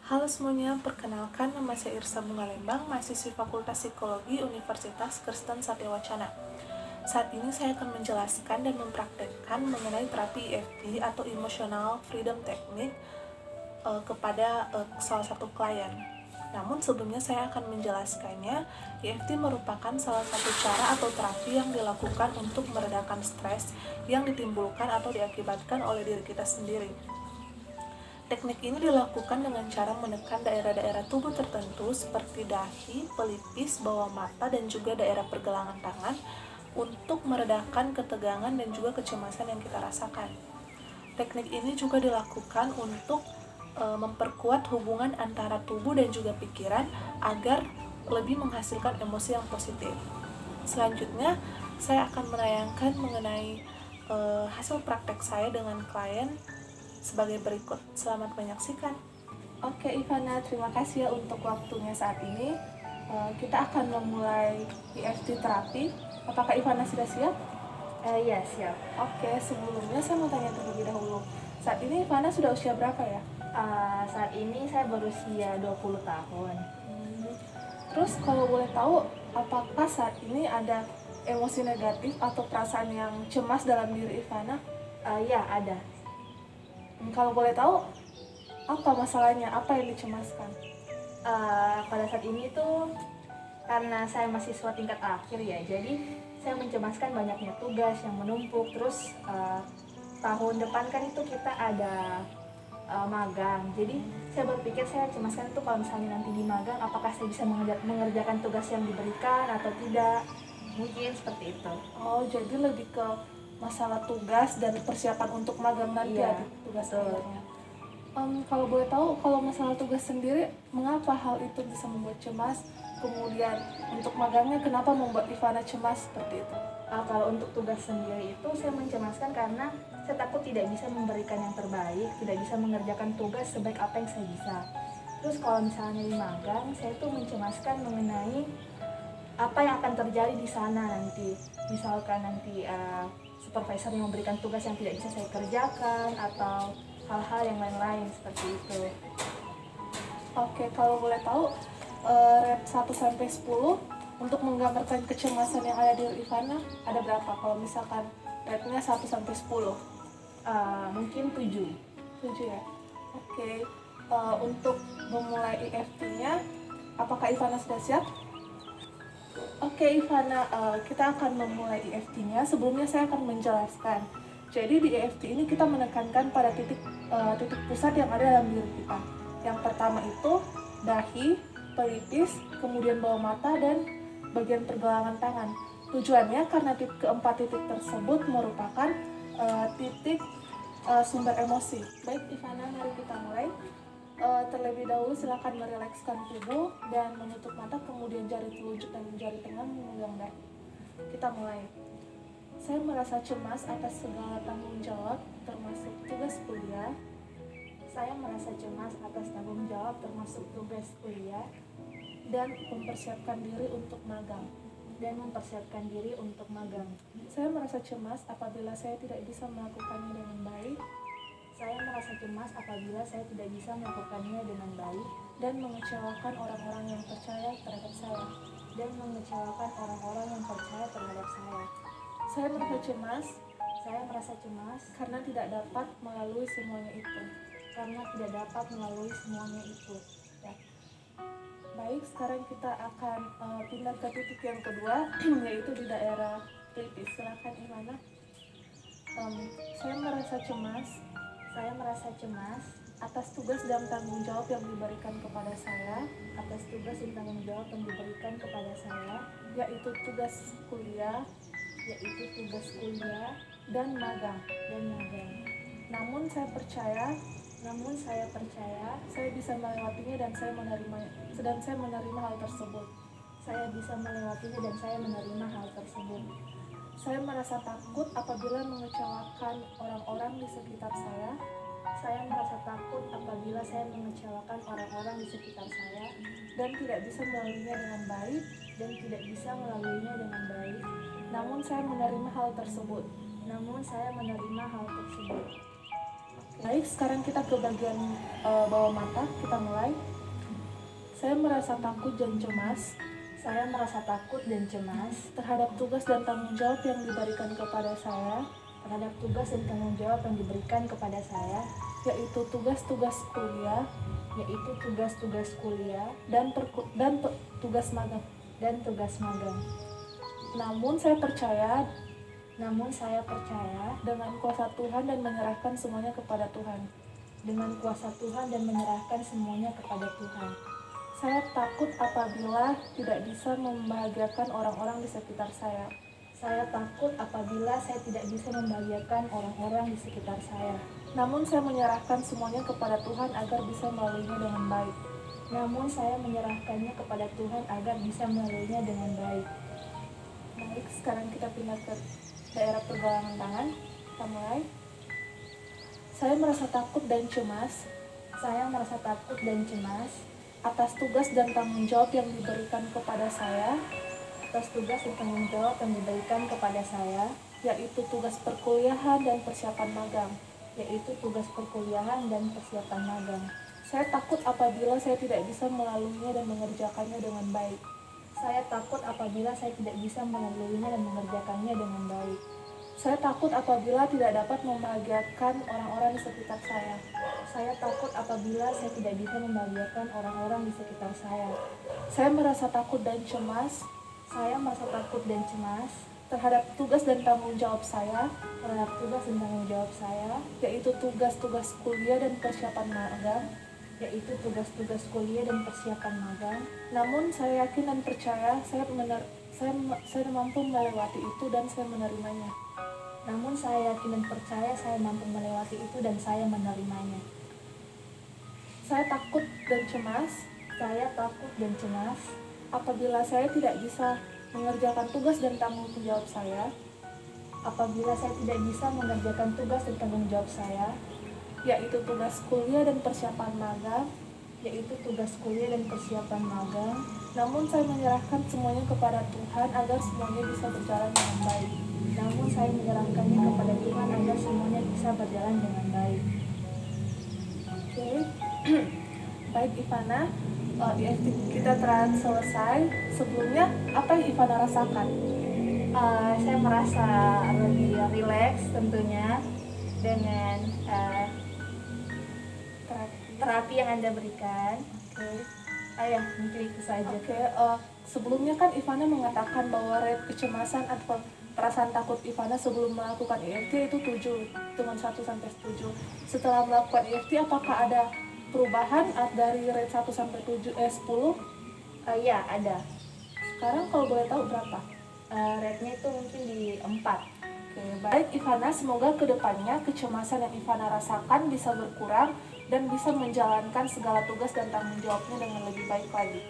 Halo semuanya, perkenalkan nama saya Irsa Bunga Lembang, mahasiswi Fakultas Psikologi Universitas Kristen Satya Wacana. Saat ini saya akan menjelaskan dan mempraktekkan mengenai terapi EFT atau Emotional Freedom Technique kepada salah satu klien. Namun sebelumnya saya akan menjelaskannya, EFT merupakan salah satu cara atau terapi yang dilakukan untuk meredakan stres yang ditimbulkan atau diakibatkan oleh diri kita sendiri. Teknik ini dilakukan dengan cara menekan daerah-daerah tubuh tertentu seperti dahi, pelipis, bawah mata, dan juga daerah pergelangan tangan untuk meredakan ketegangan dan juga kecemasan yang kita rasakan. Teknik ini juga dilakukan untuk memperkuat hubungan antara tubuh dan juga pikiran agar lebih menghasilkan emosi yang positif. Selanjutnya, saya akan menayangkan mengenai hasil praktek saya dengan klien sebagai berikut. Selamat menyaksikan. Oke Ivana, terima kasih ya untuk waktunya saat ini. Kita akan memulai EFT terapi. Apakah Ivana sudah siap? Iya, siap. Oke, sebelumnya saya mau tanya terlebih dahulu. Saat ini Ivana sudah usia berapa ya? Saat ini saya berusia 20 tahun. Terus kalau boleh tahu, apakah saat ini ada emosi negatif atau perasaan yang cemas dalam diri Ivana? Iya, ada. Kalau boleh tahu, apa masalahnya? Apa yang dicemaskan? Pada saat ini tuh karena saya mahasiswa tingkat akhir ya, jadi saya mencemaskan banyaknya tugas yang menumpuk. Terus tahun depan kan itu kita ada magang, jadi saya berpikir saya cemaskan itu kalau misalnya nanti di magang, apakah saya bisa mengerjakan tugas yang diberikan atau tidak, mungkin seperti itu. Oh, jadi lebih ke masalah tugas dan persiapan untuk magang nanti Iya, ya, tugas betul. akhirnya. Kalau boleh tahu, kalau masalah tugas sendiri, mengapa hal itu bisa membuat cemas? Kemudian untuk magangnya, kenapa membuat Ivana cemas seperti itu? Kalau untuk tugas sendiri itu saya mencemaskan karena saya takut tidak bisa memberikan yang terbaik, tidak bisa mengerjakan tugas sebaik apa yang saya bisa. Terus kalau misalnya di magang, saya tuh mencemaskan mengenai apa yang akan terjadi di sana nanti. Misalkan nanti supervisor yang memberikan tugas yang tidak bisa saya kerjakan atau hal-hal yang lain-lain seperti itu. Oke, kalau boleh tahu, rate 1-10 untuk menggambarkan kecemasan yang ada di diri Ivana, ada berapa? Kalau misalkan rate-nya 1-10. Mungkin 7. 7 ya? Oke, untuk memulai EFT-nya, apakah Ivana sudah siap? Oke Ivana, kita akan memulai EFT-nya. Sebelumnya saya akan menjelaskan. Jadi di EFT ini kita menekankan pada titik pusat yang ada dalam diri kita. Yang pertama itu dahi, pelipis, kemudian bawah mata, dan bagian pergelangan tangan. Tujuannya karena keempat titik tersebut merupakan titik sumber emosi. Baik Ivana, mari kita mulai. Terlebih dahulu silakan merilekskan tubuh dan menutup mata, kemudian jari telunjuk dan jari tengah memegang dahi. Kita mulai. Saya merasa cemas atas segala tanggung jawab termasuk tugas kuliah. Saya merasa cemas atas tanggung jawab termasuk tugas kuliah Dan mempersiapkan diri untuk magang. Saya merasa cemas apabila saya tidak bisa melakukannya dengan baik Saya merasa cemas apabila saya tidak bisa melakukannya dengan baik dan mengecewakan orang-orang yang percaya terhadap saya. Saya merasa cemas Saya merasa cemas karena tidak dapat melalui semuanya itu. Ya. Baik, sekarang kita akan pindah ke titik yang kedua, yaitu di daerah pelipis. Silakan Ivana. Saya merasa cemas atas tugas dan tanggung jawab yang diberikan kepada saya, yaitu tugas kuliah dan magang. Namun saya percaya saya bisa melewatinya dan saya menerima hal tersebut. Saya merasa takut apabila mengecewakan orang-orang di sekitar saya dan tidak bisa melaluinya dengan baik. Namun saya menerima hal tersebut. Baik, sekarang kita ke bagian bawah mata. Kita mulai. Saya merasa takut dan cemas Saya merasa takut dan cemas terhadap tugas dan tanggung jawab yang diberikan kepada saya, terhadap tugas dan tanggung jawab yang diberikan kepada saya, yaitu tugas-tugas kuliah yaitu tugas-tugas kuliah dan tugas magang. dan tugas magang. Namun saya percaya Namun saya percaya dengan kuasa Tuhan dan menyerahkan semuanya kepada Tuhan. dengan kuasa Tuhan dan menyerahkan semuanya kepada Tuhan. Saya takut apabila tidak bisa membahagiakan orang-orang di sekitar saya. Saya takut apabila saya tidak bisa membahagiakan orang-orang di sekitar saya. Namun saya menyerahkan semuanya kepada Tuhan agar bisa melaluinya dengan baik. Namun saya menyerahkannya kepada Tuhan agar bisa melaluinya dengan baik. Baik, sekarang kita pindah ke daerah pergelangan tangan. Kita mulai. Saya merasa takut dan cemas Saya merasa takut dan cemas atas tugas dan tanggung jawab yang diberikan kepada saya, atas tugas dan tanggung jawab yang diberikan kepada saya, yaitu tugas perkuliahan dan persiapan magang. yaitu tugas perkuliahan dan persiapan magang. Saya takut apabila saya tidak bisa melaluinya dan mengerjakannya dengan baik. Saya takut apabila saya tidak bisa melaluinya dan mengerjakannya dengan baik. Saya takut apabila tidak dapat membahagiakan orang-orang di sekitar saya. Saya takut apabila saya tidak bisa membahagiakan orang-orang di sekitar saya. Saya merasa takut dan cemas Saya merasa takut dan cemas terhadap tugas dan tanggung jawab saya, terhadap tugas dan tanggung jawab saya, yaitu tugas-tugas kuliah dan persiapan magang. yaitu tugas-tugas kuliah dan persiapan magang. Namun saya yakin dan percaya saya mampu melewati itu dan saya menerimanya. Namun saya yakin dan percaya saya mampu melewati itu dan saya menerimanya. Saya takut dan cemas Saya takut dan cemas apabila saya tidak bisa mengerjakan tugas dan tanggung jawab saya, apabila saya tidak bisa mengerjakan tugas dan tanggung jawab saya, yaitu tugas kuliah dan persiapan magang. yaitu tugas kuliah dan persiapan magang. Namun saya menyerahkan semuanya kepada Tuhan agar semuanya bisa berjalan dengan baik. Namun saya menyerahkannya kepada Tuhan agar semuanya bisa berjalan dengan baik. Oke. Baik Ivana, IFT kita telah selesai. Sebelumnya apa yang Ivana rasakan? Saya merasa lebih rileks tentunya dengan terapi yang Anda berikan. Oke. Ya, mungkin itu saja. Oke, sebelumnya kan Ivana mengatakan bahwa rate kecemasan atau perasaan takut Ivana sebelum melakukan EFT itu 7, dengan 1 sampai 7. Setelah melakukan EFT, apakah ada perubahan dari rate 1 sampai 10? Ya, ada. Sekarang kalau boleh tahu berapa? Rate-nya itu mungkin di 4. Oke, baik Ivana, semoga kedepannya kecemasan yang Ivana rasakan bisa berkurang dan bisa menjalankan segala tugas dan tanggung jawabnya dengan lebih baik lagi.